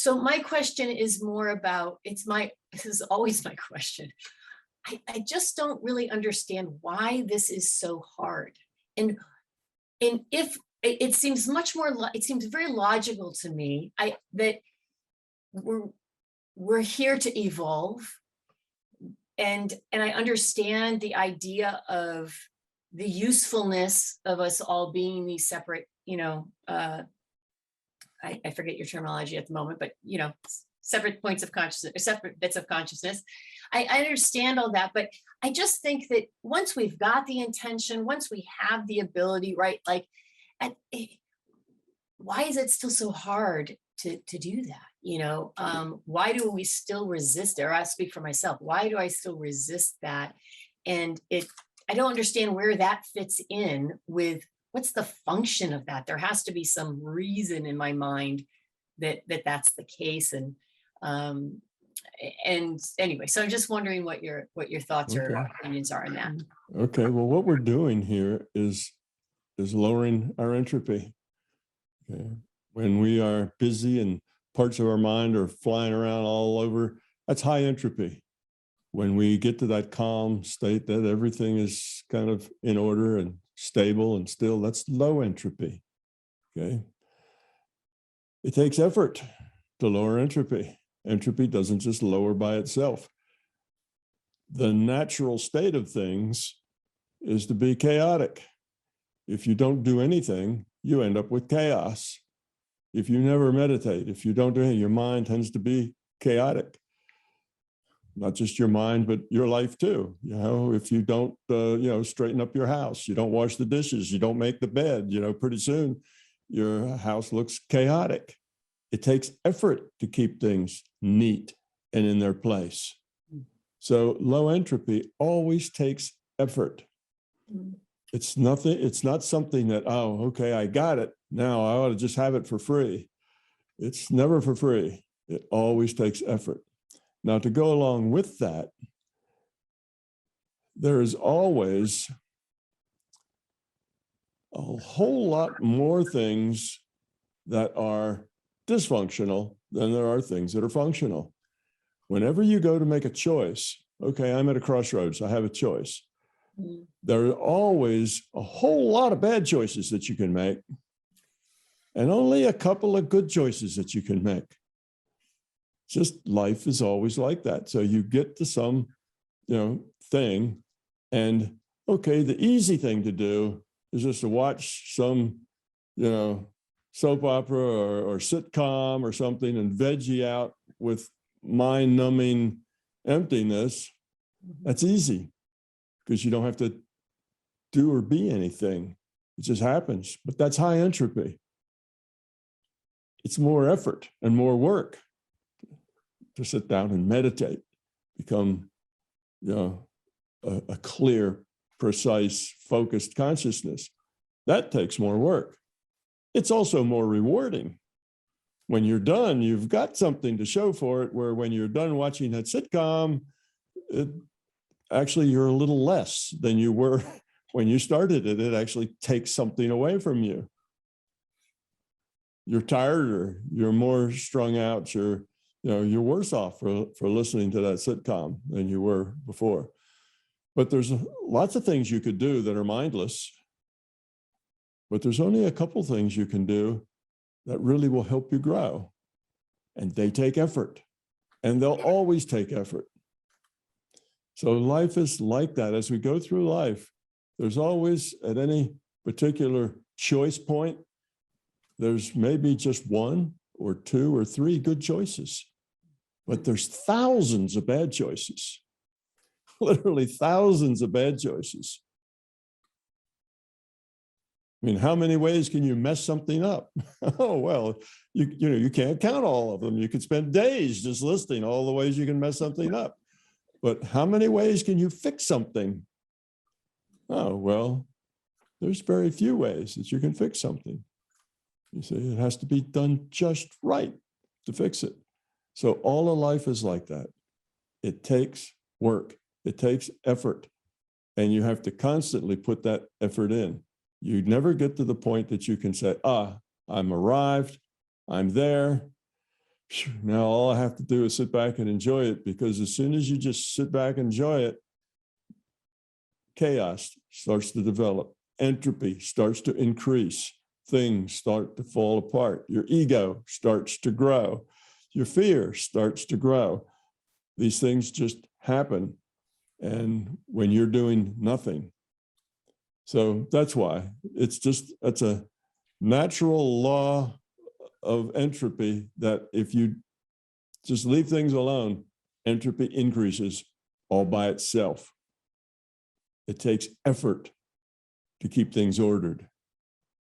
So my question is more about, this is always my question. I just don't really understand why this is so hard. And if it seems much more, it seems very logical to me, that we're here to evolve. And I understand the idea of the usefulness of us all being these separate, I forget your terminology at the moment, but separate points of consciousness, or separate bits of consciousness. I understand all that, but I just think that once we've got the intention, once we have the ability, right? Like, why is it still so hard to do that? Why do we still resist it? Or I speak for myself. Why do I still resist that? And I don't understand where that fits in with what's the function of that. There has to be some reason in my mind that's the case. And anyway, so I'm just wondering what your thoughts or opinions are on that. Okay, well, what we're doing here is lowering our entropy. Okay. When we are busy and parts of our mind are flying around all over, that's high entropy. When we get to that calm state that everything is kind of in order and stable and still, that's low entropy. Okay. It takes effort to lower entropy. Entropy doesn't just lower by itself. The natural state of things is to be chaotic. If you don't do anything, you end up with chaos. If you never meditate, if you don't do anything, your mind tends to be chaotic. Not just your mind, but your life too. If you don't, straighten up your house, you don't wash the dishes, you don't make the bed, pretty soon your house looks chaotic. It takes effort to keep things neat and in their place. So low entropy always takes effort. It's not something that, oh, okay, I got it. Now I ought to just have it for free. It's never for free. It always takes effort. Now, to go along with that, there is always a whole lot more things that are dysfunctional than there are things that are functional. Whenever you go to make a choice, okay, I'm at a crossroads, I have a choice. There are always a whole lot of bad choices that you can make, and only a couple of good choices that you can make. Just life is always like that. So you get to some, thing, and okay, the easy thing to do is just to watch some, soap opera or sitcom or something and veg you out with mind-numbing emptiness. That's easy because you don't have to do or be anything. It just happens. But that's high entropy. It's more effort and more work to sit down and meditate, become, a clear, precise, focused consciousness. That takes more work. It's also more rewarding. When you're done, you've got something to show for it, where when you're done watching that sitcom, actually you're a little less than you were when you started it. It actually takes something away from you. You're tired, or you're more strung out, you're worse off for listening to that sitcom than you were before. But there's lots of things you could do that are mindless, but there's only a couple things you can do that really will help you grow. And they take effort, and they'll always take effort. So life is like that. As we go through life, there's always, at any particular choice point, there's maybe just one or two or three good choices, but there's thousands of bad choices, literally thousands of bad choices. I mean, how many ways can you mess something up? Oh, well, you can't count all of them. You could spend days just listing all the ways you can mess something up. But how many ways can you fix something? Oh, well, there's very few ways that you can fix something. You see, it has to be done just right to fix it. So all of life is like that. It takes work. It takes effort. And you have to constantly put that effort in. You never get to the point that you can say, I'm arrived, I'm there, Phew, now all I have to do is sit back and enjoy it, because as soon as you just sit back and enjoy it, chaos starts to develop. Entropy starts to increase. Things start to fall apart. Your ego starts to grow. Your fear starts to grow. These things just happen. And when you're doing nothing. So that's why that's a natural law of entropy, that if you just leave things alone, entropy increases all by itself. It takes effort to keep things ordered.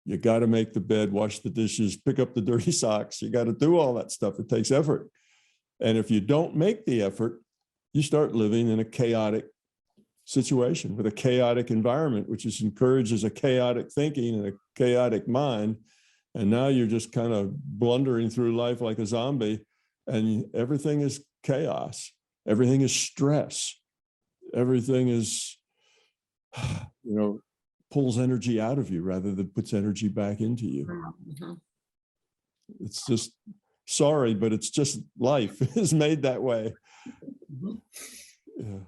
You got to make the bed, wash the dishes, pick up the dirty socks. You got to do all that stuff. It takes effort. And if you don't make the effort, you start living in a chaotic situation with a chaotic environment, which encourages a chaotic thinking and a chaotic mind. And now you're just kind of blundering through life like a zombie, and everything is chaos. Everything is stress. Everything is, pulls energy out of you rather than puts energy back into you. Mm-hmm. It's just, sorry, but it's just life is made that way. Mm-hmm. Yeah.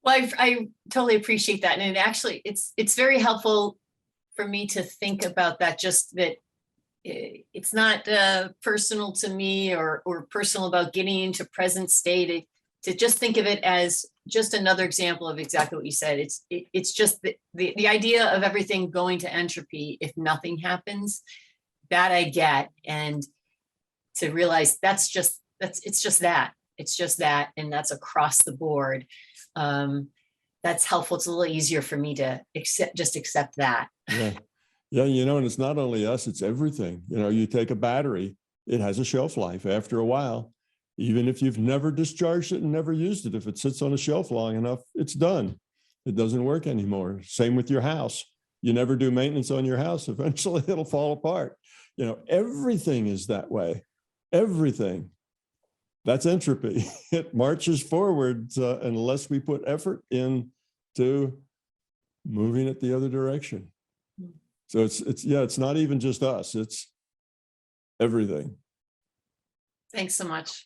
Well, I totally appreciate that. And it actually, it's very helpful for me to think about that, just that it's not personal to me or personal about getting into present state. To just think of it as just another example of exactly what you said. It's just the idea of everything going to entropy if nothing happens, that I get. And to realize it's just that, and that's across the board. That's helpful. It's a little easier for me to accept that. Yeah. Yeah. And it's not only us, it's everything. You take a battery, it has a shelf life after a while. Even if you've never discharged it and never used it, if it sits on a shelf long enough, it's done. It doesn't work anymore. Same with your house. You never do maintenance on your house, eventually it'll fall apart. Everything is that way. Everything. That's entropy. It marches forward unless we put effort into moving it the other direction. So it's not even just us, it's everything. Thanks so much.